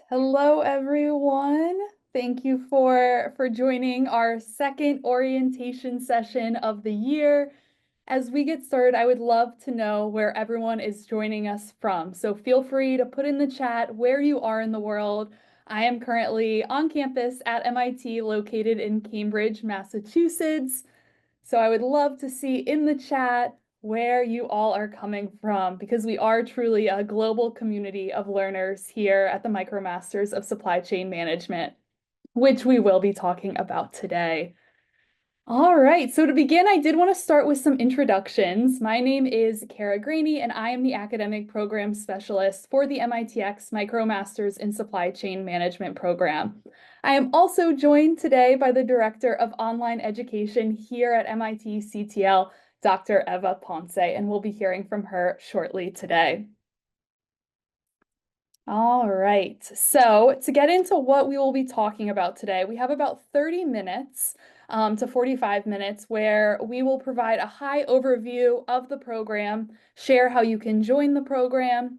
Hello, everyone. Thank you for joining our second orientation session of the year. As we get started, I would love to know where everyone is joining us from. So feel free to put in the chat where you are in the world. I am currently on campus at MIT, located in Cambridge, Massachusetts. So I would love to see in the chat where you all are coming from, because we are truly a global community of learners here at the MicroMasters of Supply Chain Management, which we will be talking about today. All right, so to begin, I did want to start with some introductions. My name is Cara Greaney, and I am the Academic Program Specialist for the MITx MicroMasters in Supply Chain Management program. I am also joined today by the Director of Online Education here at MIT CTL, Dr. Eva Ponce, and we'll be hearing from her shortly today. All right, so to get into what we will be talking about today, we have about 30 minutes to 45 minutes where we will provide a high overview of the program, share how you can join the program,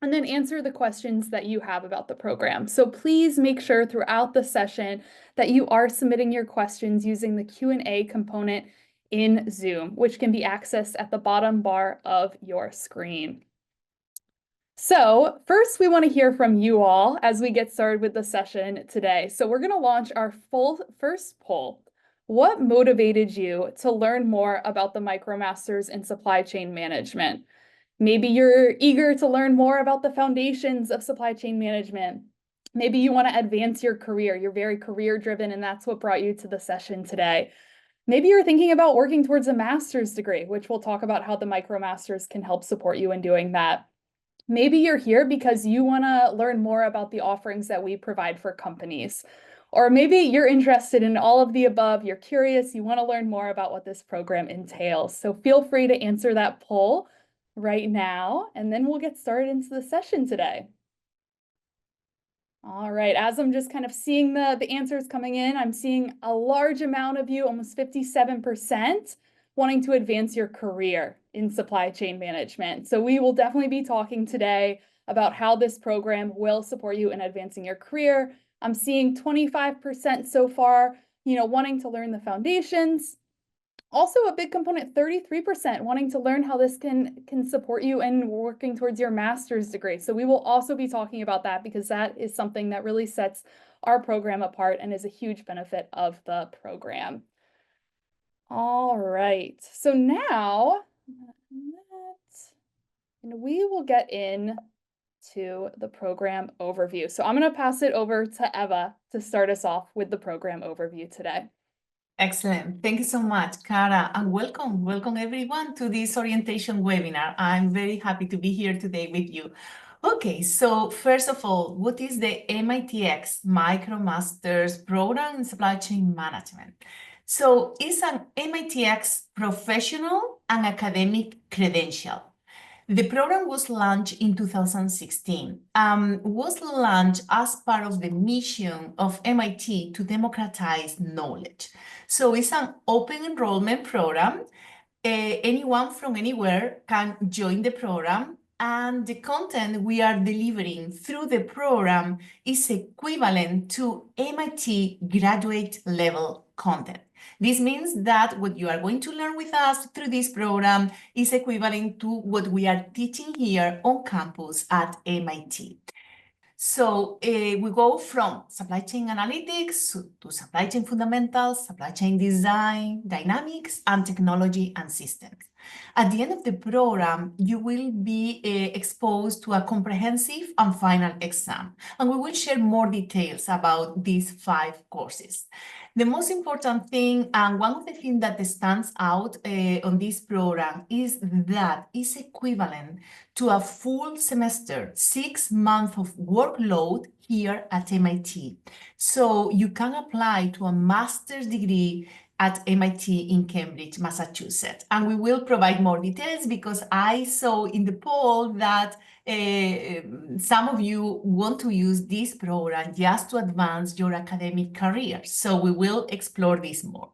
and then answer the questions that you have about the program. So please make sure throughout the session that you are submitting your questions using the Q&A component in Zoom, which can be accessed at the bottom bar of your screen. So first, we want to hear from you all as we get started with the session today. So we're going to launch our first poll. What motivated you to learn more about the MicroMasters in Supply Chain Management? Maybe you're eager to learn more about the foundations of supply chain management. Maybe you want to advance your career. You're very career-driven, and that's what brought you to the session today. Maybe you're thinking about working towards a master's degree, which we'll talk about how the MicroMasters can help support you in doing that. Maybe you're here because you want to learn more about the offerings that we provide for companies. Or maybe you're interested in all of the above, you're curious, you want to learn more about what this program entails. So feel free to answer that poll right now, and then we'll get started into the session today. All right, as I'm just kind of seeing the answers coming in, I'm seeing a large amount of you, almost 57%, wanting to advance your career in supply chain management. So we will definitely be talking today about how this program will support you in advancing your career. I'm seeing 25% so far, wanting to learn the foundations. Also a big component, 33%, wanting to learn how this can support you in working towards your master's degree. So we will also be talking about that because that is something that really sets our program apart and is a huge benefit of the program. All right, so now we will get into the program overview. So I'm going to pass it over to Eva to start us off with the program overview today. Excellent. Thank you so much, Cara, and welcome. Welcome everyone to this orientation webinar. I'm very happy to be here today with you. Okay, so first of all, what is the MITx MicroMasters program in supply chain management? So it's an MITx professional and academic credential. The program was launched in 2016, was launched as part of the mission of MIT to democratize knowledge. So it's an open enrollment program. Anyone from anywhere can join the program, and the content we are delivering through the program is equivalent to MIT graduate level content. This means that what you are going to learn with us through this program is equivalent to what we are teaching here on campus at MIT. So we go from supply chain analytics to supply chain fundamentals, supply chain design, dynamics, and technology and systems. At the end of the program, you will be exposed to a comprehensive and final exam, and we will share more details about these 5 courses. The most important thing, and one of the things that stands out on this program, is that it's equivalent to a full semester, 6 months of workload here at MIT. So you can apply to a master's degree at MIT in Cambridge, Massachusetts. And we will provide more details because I saw in the poll that some of you want to use this program just to advance your academic career. So we will explore this more.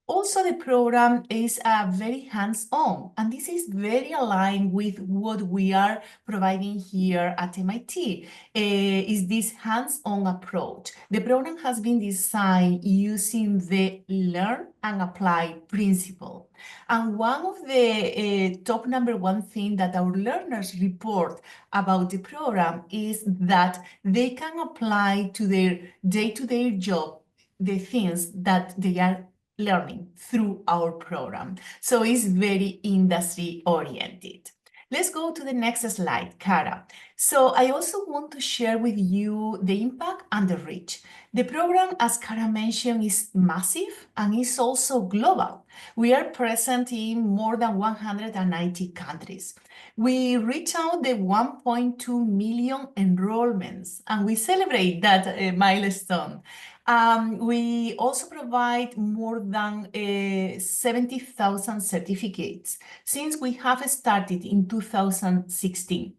Also, the program is very hands-on, and this is very aligned with what we are providing here at MIT, is this hands-on approach. The program has been designed using the learn and apply principle. And one of the top number one thing that our learners report about the program is that they can apply to their day-to-day job the things that they are learning through our program. So it's very industry oriented. Let's go to the next slide, Cara. So I also want to share with you the impact and the reach. The program, as Cara mentioned, is massive and is also global. We are present in more than 190 countries. We reach out the 1.2 million enrollments, and we celebrate that milestone. We also provide more than 70,000 certificates since we have started in 2016.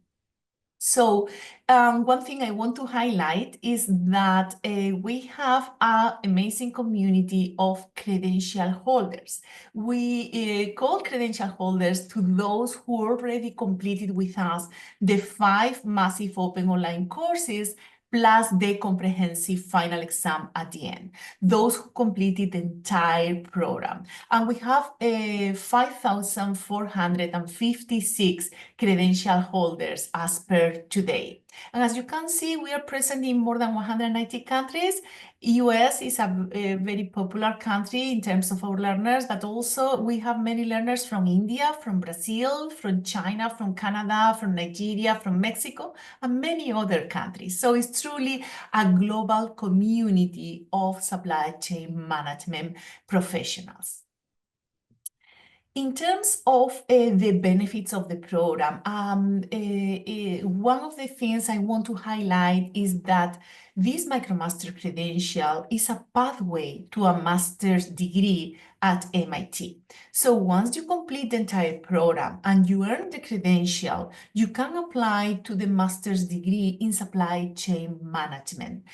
So one thing I want to highlight is that we have an amazing community of credential holders. We call credential holders to those who already completed with us the 5 massive open online courses plus the comprehensive final exam at the end, those who completed the entire program. And we have 5,456 credential holders as per today. And as you can see, we are present in more than 190 countries. US is a very popular country in terms of our learners, but also we have many learners from India, from Brazil, from China, from Canada, from Nigeria, from Mexico, and many other countries. So it's truly a global community of supply chain management professionals. In terms of the benefits of the program, one of the things I want to highlight is that this MicroMaster credential is a pathway to a master's degree at MIT. So once you complete the entire program and you earn the credential, you can apply to the master's degree in supply chain management.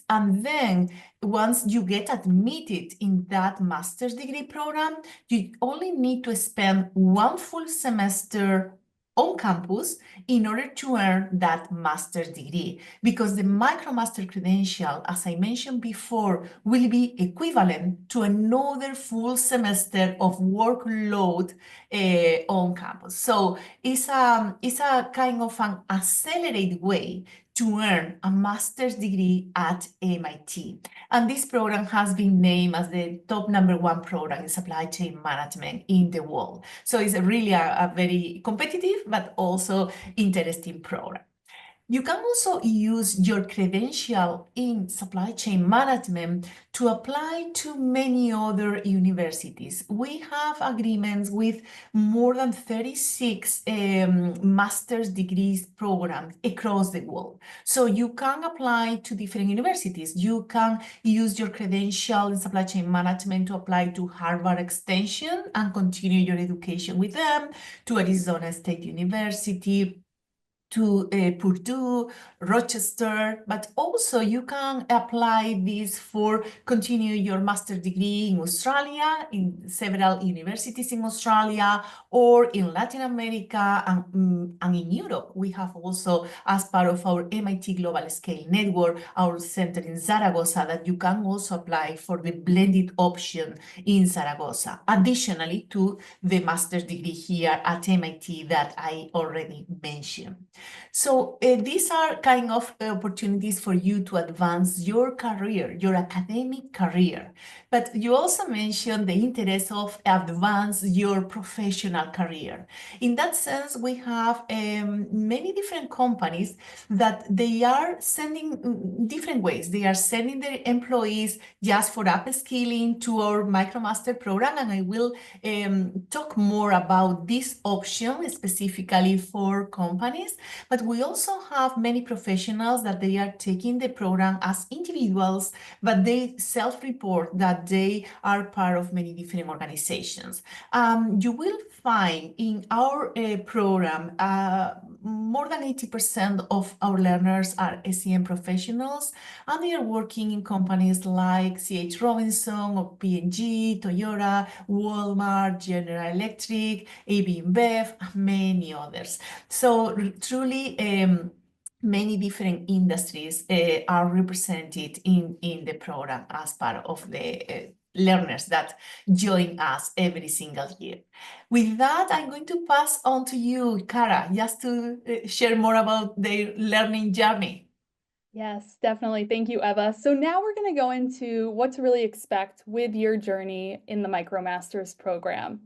And then once you get admitted in that master's degree program, you only need to spend 1 full semester on campus in order to earn that master's degree, because the MicroMaster credential, as I mentioned before, will be equivalent to another full semester of workload on campus. So it's a kind of an accelerated way to earn a master's degree at MIT. And this program has been named as the top #1 program in supply chain management in the world. So it's really a very competitive, but also interesting program. You can also use your credential in supply chain management to apply to many other universities. We have agreements with more than 36 master's degrees programs across the world. So you can apply to different universities. You can use your credential in supply chain management to apply to Harvard Extension and continue your education with them, to Arizona State University, to Purdue, Rochester, but also you can apply this for continue your master's degree in Australia, in several universities in Australia, or in Latin America and in Europe. We have also, as part of our MIT Global Scale Network, our center in Zaragoza, that you can also apply for the blended option in Zaragoza, additionally to the master's degree here at MIT that I already mentioned. So these are kind of opportunities for you to advance your career, your academic career. But you also mentioned the interest of advance your professional career. In that sense, we have many different companies that they are sending different ways. They are sending their employees just for upskilling to our MicroMaster program, and I will talk more about this option specifically for companies. But we also have many professionals that they are taking the program as individuals, but they self-report that they are part of many different organizations. You will find in our program more than 80% of our learners are SEM professionals, and they are working in companies like C.H. Robinson or P&G, Toyota, Walmart, General Electric, AB InBev, and many others. So truly, many different industries are represented in the program as part of the learners that join us every single year. With that, I'm going to pass on to you, Cara, just to share more about their learning journey. Yes, definitely. Thank you, Eva. So now we're going to go into what to really expect with your journey in the MicroMasters program.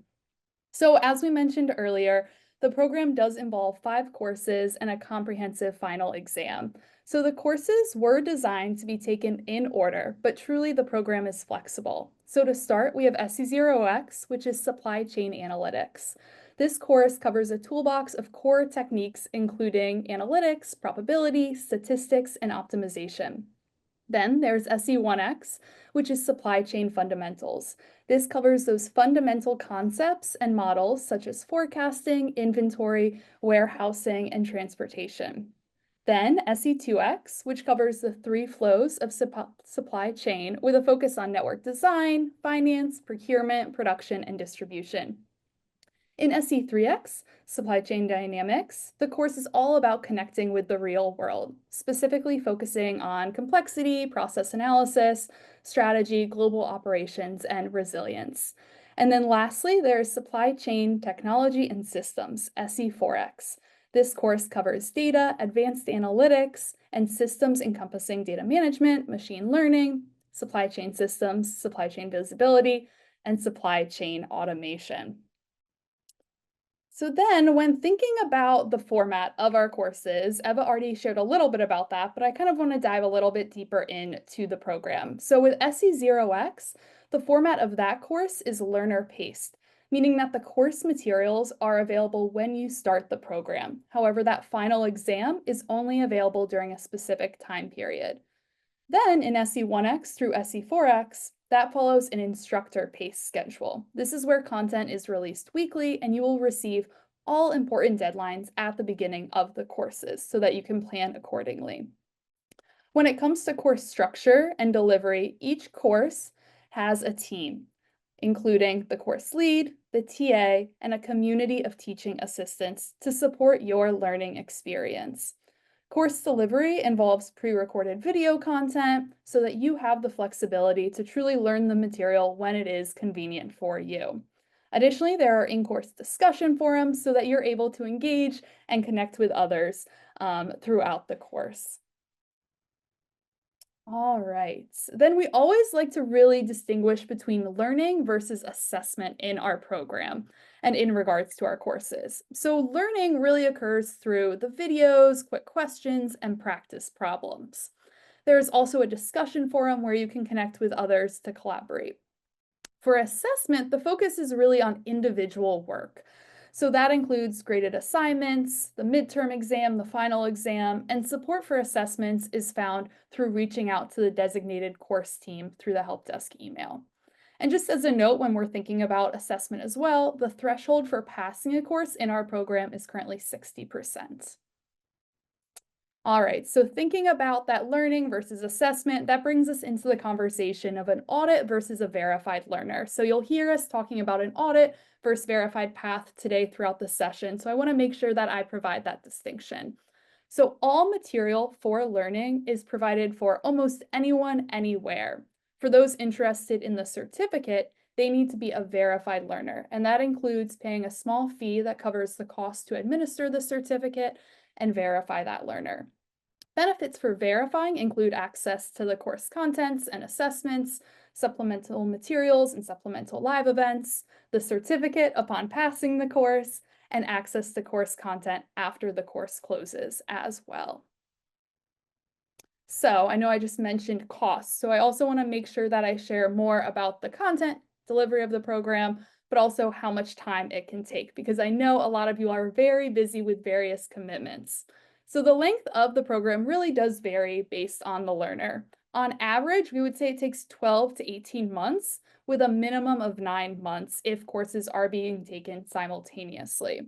So as we mentioned earlier, the program does involve 5 courses and a comprehensive final exam. So the courses were designed to be taken in order, but truly the program is flexible. So to start, we have SE0X, which is Supply Chain Analytics. This course covers a toolbox of core techniques, including analytics, probability, statistics, and optimization. Then there's SE1X, which is Supply Chain Fundamentals. This covers those fundamental concepts and models such as forecasting, inventory, warehousing, and transportation. Then SE2X, which covers the 3 flows of supply chain with a focus on network design, finance, procurement, production, and distribution. In SE3X, Supply Chain Dynamics, the course is all about connecting with the real world, specifically focusing on complexity, process analysis, strategy, global operations, and resilience. And then lastly, there's Supply Chain Technology and Systems, SE4X. This course covers data, advanced analytics, and systems encompassing data management, machine learning, supply chain systems, supply chain visibility, and supply chain automation. So then when thinking about the format of our courses, Eva already shared a little bit about that, but I kind of want to dive a little bit deeper into the program. So with SE0X, the format of that course is learner-paced, meaning that the course materials are available when you start the program. However, that final exam is only available during a specific time period. Then in SE1X through SE4X, that follows an instructor-paced schedule. This is where content is released weekly and you will receive all important deadlines at the beginning of the courses so that you can plan accordingly. When it comes to course structure and delivery, each course has a team, including the course lead, the TA, and a community of teaching assistants to support your learning experience. Course delivery involves pre-recorded video content so that you have the flexibility to truly learn the material when it is convenient for you. Additionally, there are in-course discussion forums so that you're able to engage and connect with others throughout the course. All right, then we always like to really distinguish between learning versus assessment in our program and in regards to our courses. So learning really occurs through the videos, quick questions, and practice problems. There's also a discussion forum where you can connect with others to collaborate. For assessment, the focus is really on individual work. So that includes graded assignments, the midterm exam, the final exam, and support for assessments is found through reaching out to the designated course team through the help desk email. And just as a note, when we're thinking about assessment as well, the threshold for passing a course in our program is currently 60%. All right, so thinking about that learning versus assessment, that brings us into the conversation of an audit versus a verified learner. So you'll hear us talking about an audit versus verified path today throughout the session. So I want to make sure that I provide that distinction. So all material for learning is provided for almost anyone, anywhere. For those interested in the certificate, they need to be a verified learner, and that includes paying a small fee that covers the cost to administer the certificate and verify that learner. Benefits for verifying include access to the course contents and assessments, supplemental materials and supplemental live events, the certificate upon passing the course, and access to course content after the course closes as well. So I know I just mentioned costs, so I also want to make sure that I share more about the content delivery of the program, but also how much time it can take, because I know a lot of you are very busy with various commitments. So the length of the program really does vary based on the learner. On average, we would say it takes 12 to 18 months, with a minimum of 9 months if courses are being taken simultaneously.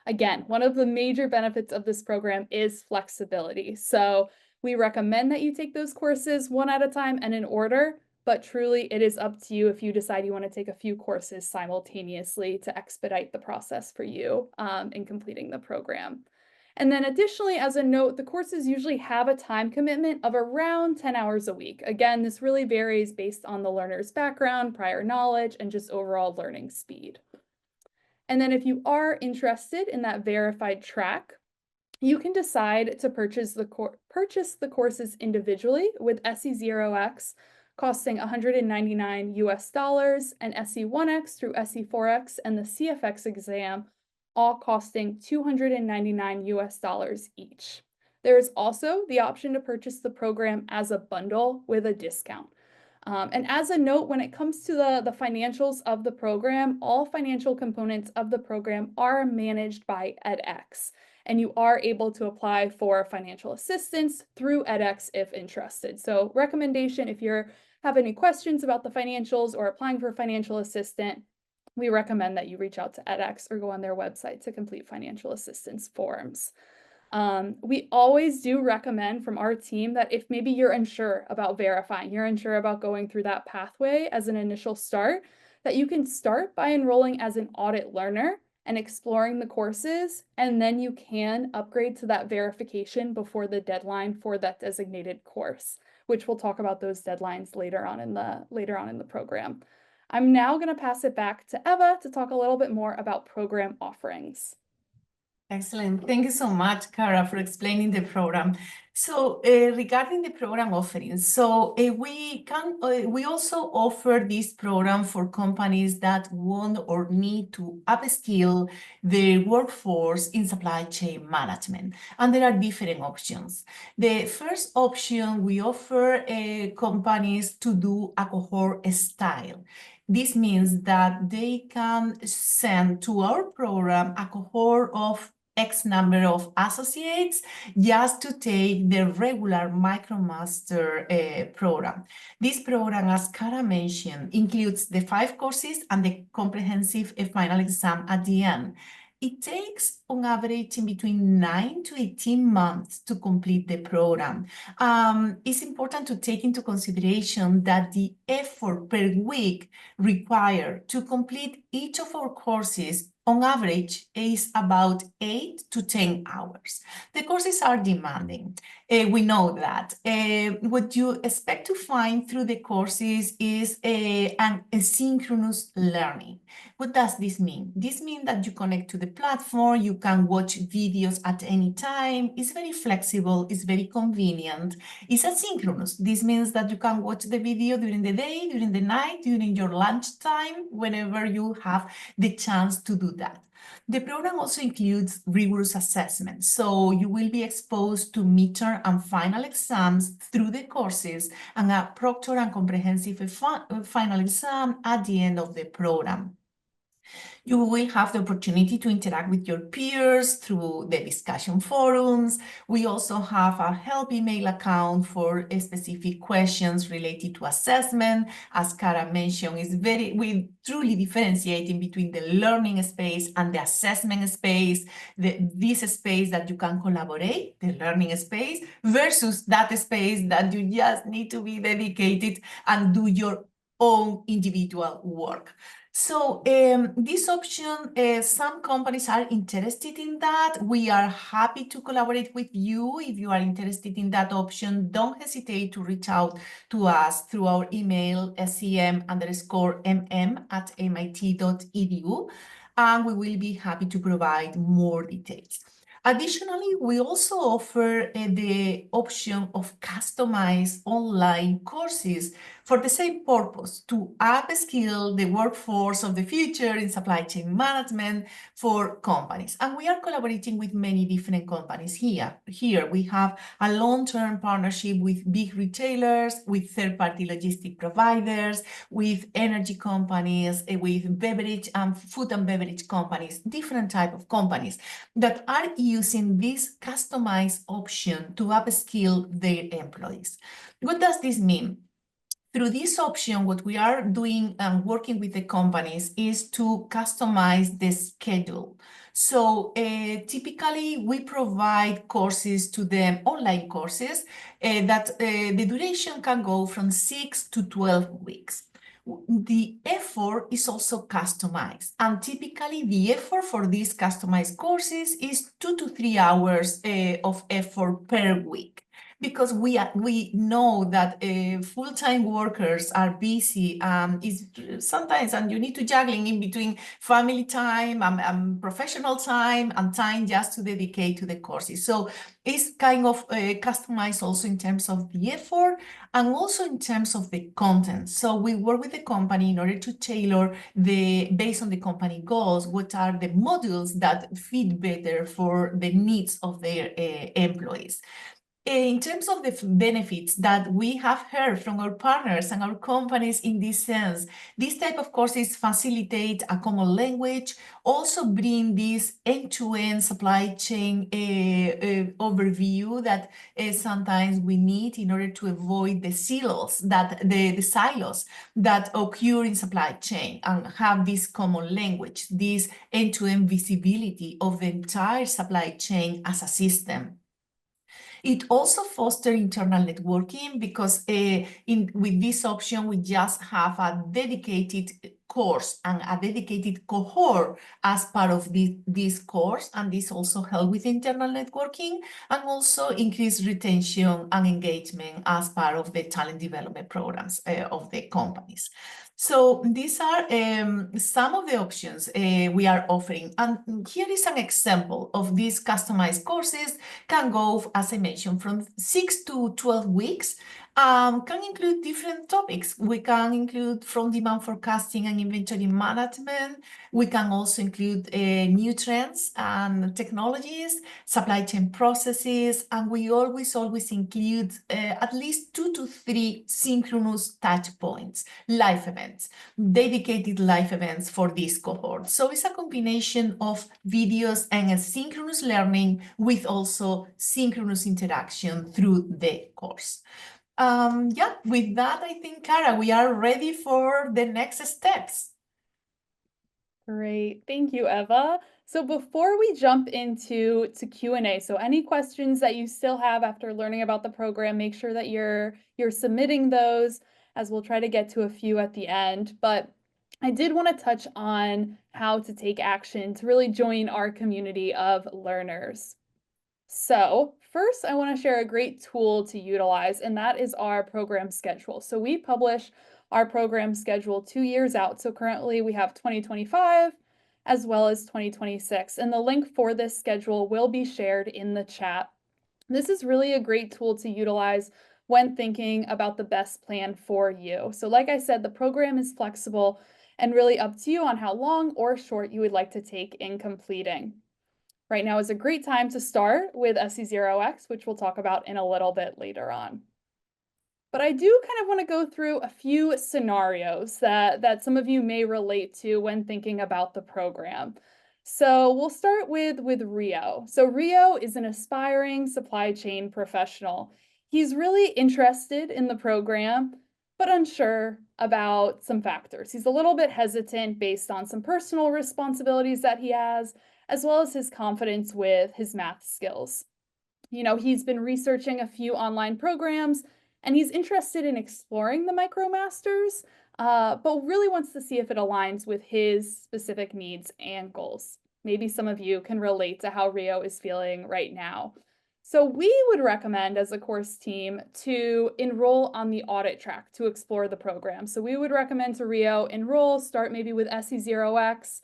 Again, one of the major benefits of this program is flexibility. So we recommend that you take those courses one at a time and in order, but truly it is up to you if you decide you want to take a few courses simultaneously to expedite the process for you in completing the program. And then additionally, as a note, the courses usually have a time commitment of around 10 hours a week. Again, this really varies based on the learner's background, prior knowledge, and just overall learning speed. And then if you are interested in that verified track, you can decide to purchase the courses individually with SE0X costing $199 US and SE1X through SE4X and the CFX exam all costing $299 US each. There is also the option to purchase the program as a bundle with a discount. And as a note, when it comes to the financials of the program, all financial components of the program are managed by edX, and you are able to apply for financial assistance through edX if interested. So recommendation, if you have any questions about the financials or applying for a financial assistant, we recommend that you reach out to edX or go on their website to complete financial assistance forms. We always do recommend from our team that if maybe you're unsure about verifying, you're unsure about going through that pathway as an initial start, that you can start by enrolling as an audit learner and exploring the courses, and then you can upgrade to that verification before the deadline for that designated course, which we'll talk about those deadlines later on in the program. I'm now going to pass it back to Eva to talk a little bit more about program offerings. Excellent. Thank you so much, Cara, for explaining the program. So regarding the program offerings, we also offer this program for companies that want or need to upskill their workforce in supply chain management. And there are different options. The first option, we offer companies to do a cohort style. This means that they can send to our program a cohort of X number of associates just to take the regular MicroMaster program. This program, as Cara mentioned, includes the 5 courses and the comprehensive final exam at the end. It takes, on average, in between 9 to 18 months to complete the program. It's important to take into consideration that the effort per week required to complete each of our courses on average is about 8 to 10 hours. The courses are demanding. We know that. What you expect to find through the courses is an asynchronous learning. What does this mean? This means that you connect to the platform, you can watch videos at any time. It's very flexible, it's very convenient. It's asynchronous. This means that you can watch the video during the day, during the night, during your lunchtime, whenever you have the chance to do that. The program also includes rigorous assessments, so you will be exposed to midterm and final exams through the courses and a proctored and comprehensive final exam at the end of the program. You will have the opportunity to interact with your peers through the discussion forums. We also have a help email account for specific questions related to assessment. As Cara mentioned, we truly differentiating between the learning space and the assessment space, this space that you can collaborate, the learning space, versus that space that you just need to be dedicated and do your own individual work. So this option, some companies are interested in that. We are happy to collaborate with you. If you are interested in that option, don't hesitate to reach out to us through our email, sem_mm@mit.edu, and we will be happy to provide more details. Additionally, we also offer the option of customized online courses for the same purpose, to upskill the workforce of the future in supply chain management for companies. And we are collaborating with many different companies here. We have a long-term partnership with big retailers, with third-party logistic providers, with energy companies, with beverage and food and beverage companies, different type of companies that are using this customized option to upskill their employees. What does this mean? Through this option, what we are doing and working with the companies is to customize the schedule. So typically we provide courses to them, online courses, that the duration can go from 6 to 12 weeks. The effort is also customized, and typically the effort for these customized courses is 2 to 3 hours of effort per week, because we know that full-time workers are busy. Is sometimes, and you need to juggling in between family time and professional time and time just to dedicate to the courses. So it's kind of customized also in terms of the effort and also in terms of the content. So we work with the company in order to tailor based on the company goals, what are the modules that fit better for the needs of their employees. In terms of the benefits that we have heard from our partners and our companies in this sense, this type of courses facilitate a common language, also bring this end-to-end supply chain overview that sometimes we need in order to avoid the silos that occur in supply chain, and have this common language, this end-to-end visibility of the entire supply chain as a system. It also fosters internal networking, because with this option, we just have a dedicated course and a dedicated cohort as part of this course, and this also helps with internal networking and also increase retention and engagement as part of the talent development programs of the companies. So these are some of the options we are offering. And here is an example of these customized courses. Can go, as I mentioned, from 6 to 12 weeks. Can include different topics. We can include from demand forecasting and inventory management. We can also include new trends and technologies, supply chain processes, and we always include at least 2 to 3 synchronous touch points, live events, dedicated live events for this cohort. So it's a combination of videos and asynchronous learning with also synchronous interaction through the course. Yeah, with that, I think, Cara, we are ready for the next steps. Great. Thank you, Eva. So before we jump into Q&A, so any questions that you still have after learning about the program, make sure that you're submitting those, as we'll try to get to a few at the end. But I did want to touch on how to take action to really join our community of learners. So first, I want to share a great tool to utilize, and that is our program schedule. So we publish our program schedule 2 years out. So currently we have 2025 as well as 2026. And the link for this schedule will be shared in the chat. This is really a great tool to utilize when thinking about the best plan for you. So like I said, the program is flexible and really up to you on how long or short you would like to take in completing. Right now is a great time to start with SE0X, which we'll talk about in a little bit later on. But I do kind of want to go through a few scenarios that some of you may relate to when thinking about the program. So we'll start with Rio. So Rio is an aspiring supply chain professional. He's really interested in the program, but unsure about some factors. He's a little bit hesitant based on some personal responsibilities that he has, as well as his confidence with his math skills. You know, he's been researching a few online programs and he's interested in exploring the MicroMasters, but really wants to see if it aligns with his specific needs and goals. Maybe some of you can relate to how Rio is feeling right now. So we would recommend as a course team to enroll on the audit track to explore the program. So we would recommend to Rio enroll, start maybe with SE0X,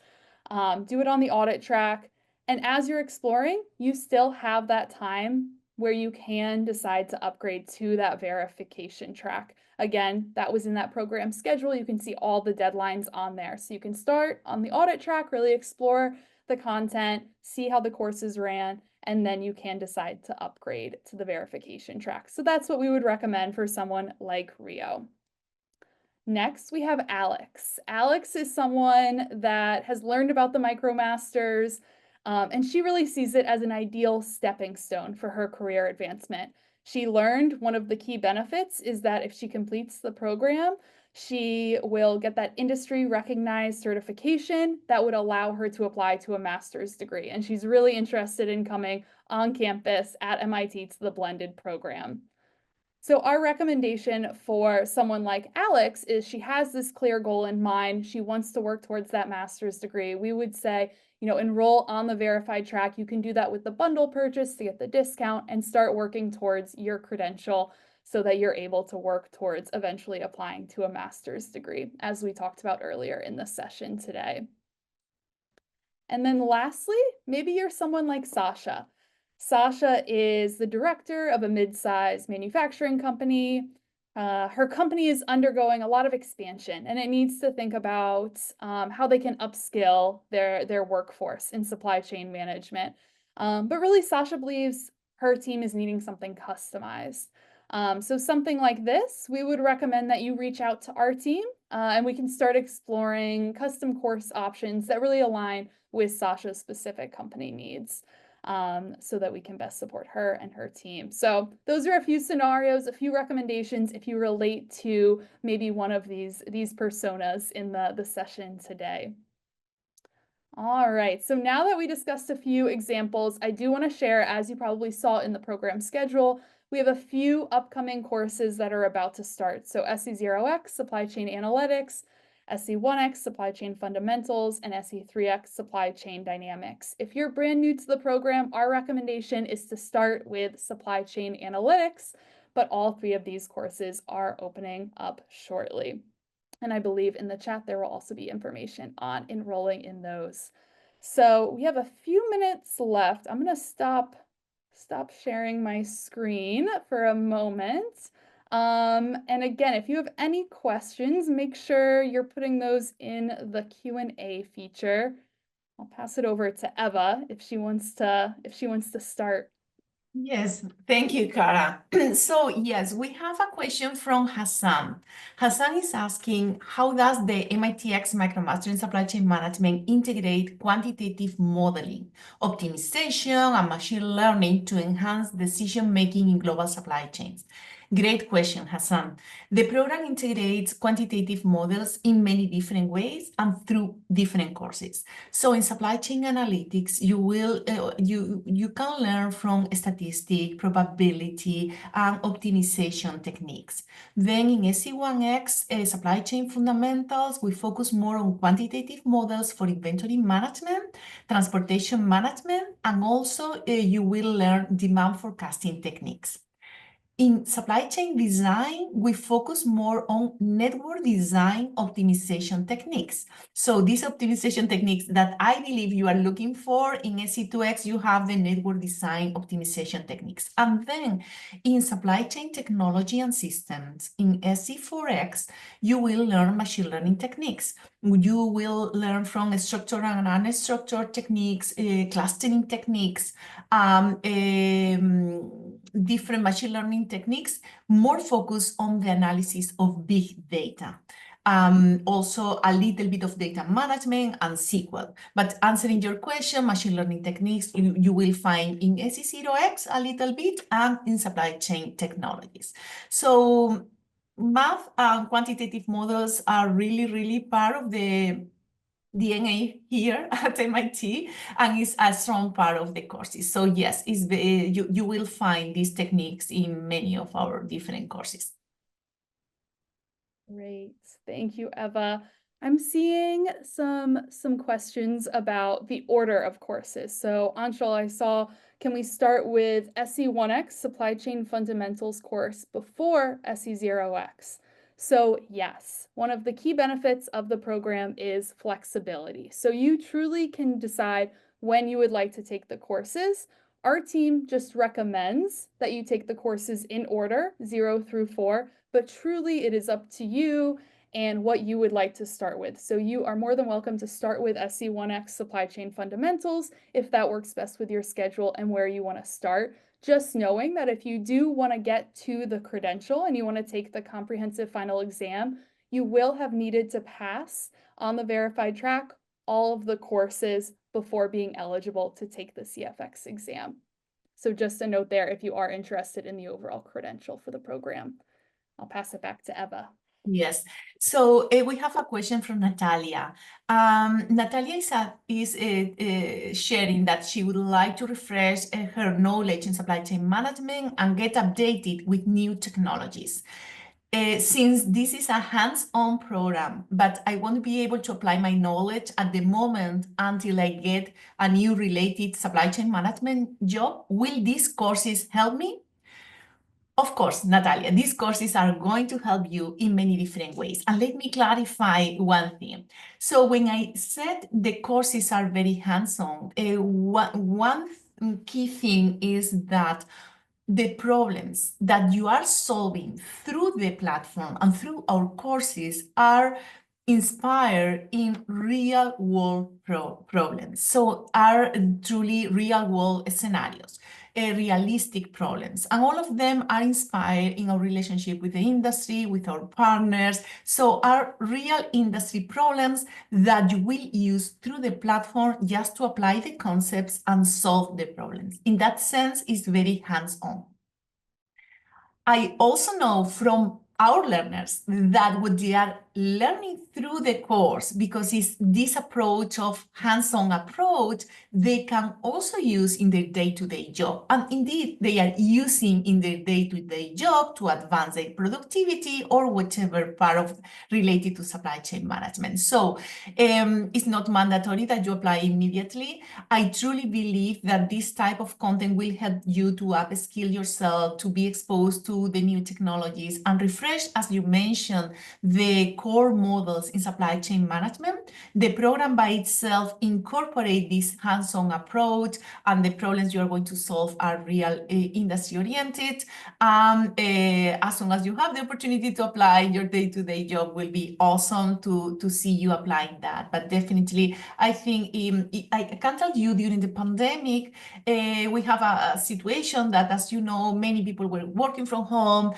do it on the audit track. And as you're exploring, you still have that time where you can decide to upgrade to that verification track. Again, that was in that program schedule. You can see all the deadlines on there. So you can start on the audit track, really explore the content, see how the courses ran, and then you can decide to upgrade to the verification track. So that's what we would recommend for someone like Rio. Next, we have Alex. Alex is someone that has learned about the MicroMasters, and she really sees it as an ideal stepping stone for her career advancement. She learned one of the key benefits is that if she completes the program, she will get that industry recognized certification that would allow her to apply to a master's degree. And she's really interested in coming on campus at MIT to the blended program. So our recommendation for someone like Alex is she has this clear goal in mind. She wants to work towards that master's degree. We would say, enroll on the verified track. You can do that with the bundle purchase to get the discount and start working towards your credential so that you're able to work towards eventually applying to a master's degree, as we talked about earlier in the session today. And then lastly, maybe you're someone like Sasha. Sasha is the director of a mid-sized manufacturing company. Her company is undergoing a lot of expansion, and it needs to think about how they can upskill their workforce in supply chain management. But really, Sasha believes her team is needing something customized. So something like this, we would recommend that you reach out to our team, and we can start exploring custom course options that really align with Sasha's specific company needs, so that we can best support her and her team. So those are a few scenarios, a few recommendations if you relate to maybe one of these personas in the session today. All right, so now that we discussed a few examples, I do want to share, as you probably saw in the program schedule, we have a few upcoming courses that are about to start. So SE0X, Supply Chain Analytics, SE1X, Supply Chain Fundamentals, and SE3X, Supply Chain Dynamics. If you're brand new to the program, our recommendation is to start with Supply Chain Analytics, but all three of these courses are opening up shortly. And I believe in the chat there will also be information on enrolling in those. So we have a few minutes left. I'm going to stop sharing my screen for a moment. And again, if you have any questions, make sure you're putting those in the Q&A feature. I'll pass it over to Eva if she wants to start. Yes, thank you, Cara. So yes, we have a question from Hassan. Hassan is asking, how does the MITx MicroMasters in Supply Chain Management integrate quantitative modeling, optimization, and machine learning to enhance decision-making in global supply chains? Great question, Hassan. The program integrates quantitative models in many different ways and through different courses. So in supply chain analytics, you can learn from statistic, probability, and optimization techniques. Then in SE1X, supply chain fundamentals, we focus more on quantitative models for inventory management, transportation management, and also you will learn demand forecasting techniques. In supply chain design, we focus more on network design optimization techniques. So these optimization techniques that I believe you are looking for in SE2X, you have the network design optimization techniques. And then in supply chain technology and systems, in SE4X, you will learn machine learning techniques. You will learn from structured and unstructured techniques, clustering techniques, different machine learning techniques, more focused on the analysis of big data. Also a little bit of data management and SQL. But answering your question, machine learning techniques you will find in SE0X a little bit and in supply chain technologies. So math and quantitative models are really part of the DNA here at MIT, and it's a strong part of the courses. So yes, you will find these techniques in many of our different courses. Great, thank you, Eva. I'm seeing some questions about the order of courses. So Anshul, I saw, can we start with SE1X, Supply Chain Fundamentals course before SE0X? So yes, one of the key benefits of the program is flexibility. So you truly can decide when you would like to take the courses. Our team just recommends that you take the courses in order, 0 through 4, but truly it is up to you and what you would like to start with. So you are more than welcome to start with SE1X Supply Chain Fundamentals if that works best with your schedule and where you want to start. Just knowing that if you do want to get to the credential and you want to take the comprehensive final exam, you will have needed to pass on the verified track all of the courses before being eligible to take the CFX exam. So just a note there if you are interested in the overall credential for the program. I'll pass it back to Eva. Yes. So we have a question from Natalia. Natalia is sharing that she would like to refresh her knowledge in supply chain management and get updated with new technologies. Since this is a hands-on program, but I won't be able to apply my knowledge at the moment until I get a new related supply chain management job, will these courses help me? Of course, Natalia, these courses are going to help you in many different ways. And let me clarify one thing. So when I said the courses are very hands-on, one key thing is that the problems that you are solving through the platform and through our courses are inspired in real world problems. So are truly real world scenarios, realistic problems. And all of them are inspired in our relationship with the industry, with our partners. So are real industry problems that you will use through the platform just to apply the concepts and solve the problems. In that sense, it's very hands-on. I also know from our learners that what they are learning through the course, because it's this approach of hands-on approach, they can also use in their day-to-day job. And indeed, they are using in their day-to-day job to advance their productivity or whatever part of related to supply chain management. So it's not mandatory that you apply immediately. I truly believe that this type of content will help you to upskill yourself, to be exposed to the new technologies and refresh, as you mentioned, the core models in supply chain management. The program by itself incorporates this hands-on approach, and the problems you are going to solve are real industry-oriented. As soon as you have the opportunity to apply, your day-to-day job will be awesome to see you applying that. But definitely, I think I can tell you during the pandemic, we have a situation that, as you know, many people were working from home.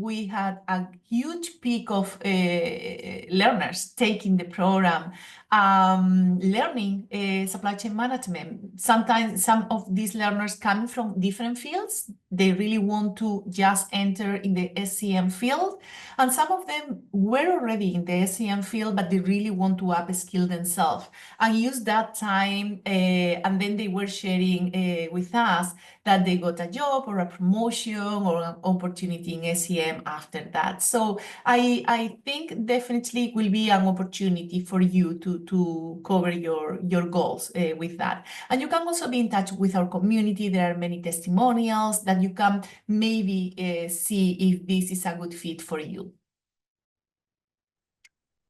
We had a huge peak of learners taking the program, learning supply chain management. Sometimes some of these learners coming from different fields, they really want to just enter in the SCM field. And some of them were already in the SCM field, but they really want to upskill themselves and use that time. And then they were sharing with us that they got a job or a promotion or an opportunity in SCM after that. So I think definitely will be an opportunity for you to cover your goals with that. And you can also be in touch with our community. There are many testimonials that you can maybe see if this is a good fit for you.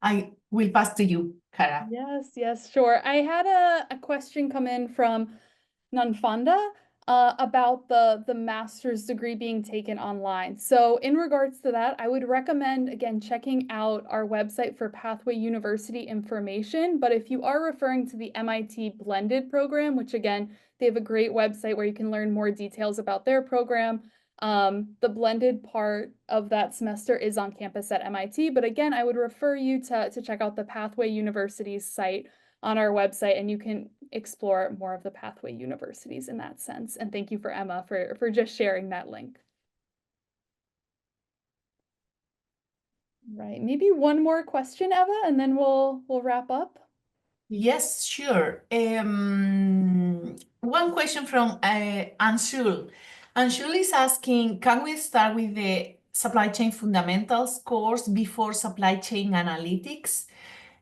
I will pass to you, Cara. Yes, sure. I had a question come in from Nanfanda about the master's degree being taken online. So in regards to that, I would recommend, again, checking out our website for Pathway University information. But if you are referring to the MIT blended program, which again, they have a great website where you can learn more details about their program. The blended part of that semester is on campus at MIT. But again, I would refer you to check out the Pathway University's site on our website, and you can explore more of the Pathway universities in that sense. And thank you for Emma for just sharing that link. Right, maybe one more question, Eva, and then we'll wrap up. Yes, sure. One question from Anshul. Anshul is asking, can we start with the supply chain fundamentals course before supply chain analytics?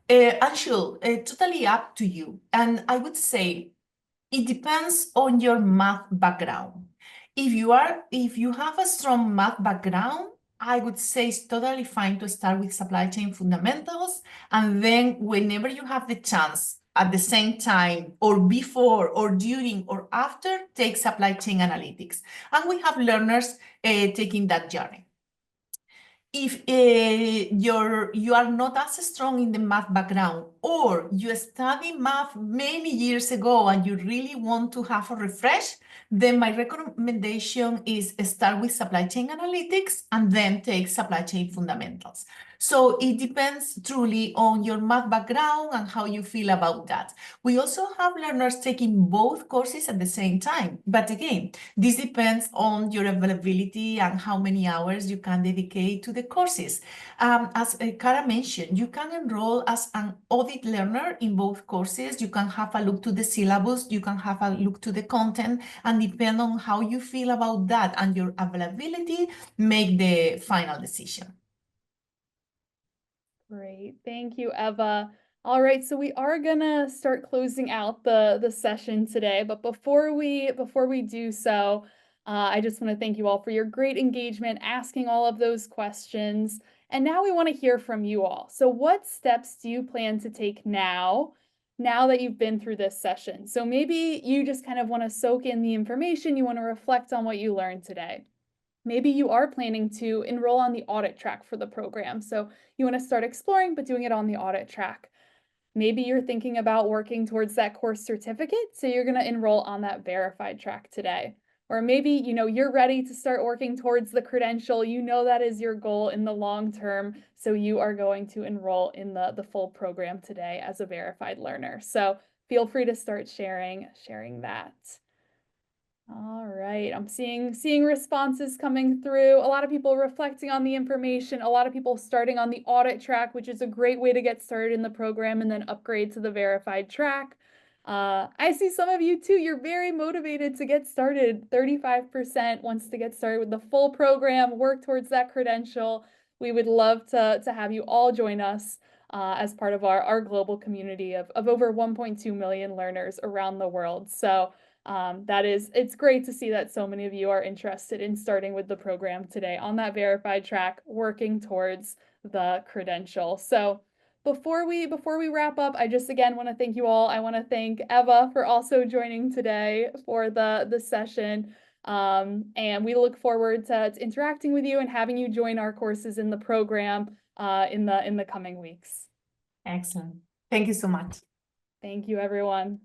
Anshul, totally up to you. And I would say it depends on your math background. If you have a strong math background, I would say it's totally fine to start with supply chain fundamentals, and then whenever you have the chance, at the same time or before or during or after, take supply chain analytics. And we have learners taking that journey. If you are not as strong in the math background, or you studied math many years ago and you really want to have a refresh, then my recommendation is start with supply chain analytics and then take supply chain fundamentals. So it depends truly on your math background and how you feel about that. We also have learners taking both courses at the same time. But again, this depends on your availability and how many hours you can dedicate to the courses. As Cara mentioned, you can enroll as an audit learner in both courses. You can have a look to the syllabus, you can have a look to the content, and depend on how you feel about that and your availability, make the final decision. Great. Thank you, Eva. All right, so we are gonna start closing out the session today, but before we do so, I just want to thank you all for your great engagement, asking all of those questions. And now we want to hear from you all. So what steps do you plan to take now that you've been through this session? So maybe you just kind of want to soak in the information, you want to reflect on what you learned today. Maybe you are planning to enroll on the audit track for the program. So you want to start exploring, but doing it on the audit track. Maybe you're thinking about working towards that course certificate. So you're going to enroll on that verified track today. Or maybe, you're ready to start working towards the credential. that is your goal in the long term. So you are going to enroll in the full program today as a verified learner. So feel free to start sharing that. All right, I'm seeing responses coming through. A lot of people reflecting on the information, a lot of people starting on the audit track, which is a great way to get started in the program and then upgrade to the verified track. I see some of you too, you're very motivated to get started. 35% wants to get started with the full program, work towards that credential. We would love to have you all join us as part of our global community of over 1.2 million learners around the world. So it's great to see that so many of you are interested in starting with the program today on that verified track, working towards the credential. So before we wrap up, I just again want to thank you all. I want to thank Eva for also joining today for the session. And we look forward to interacting with you and having you join our courses in the program in the coming weeks. Excellent. Thank you so much. Thank you, everyone.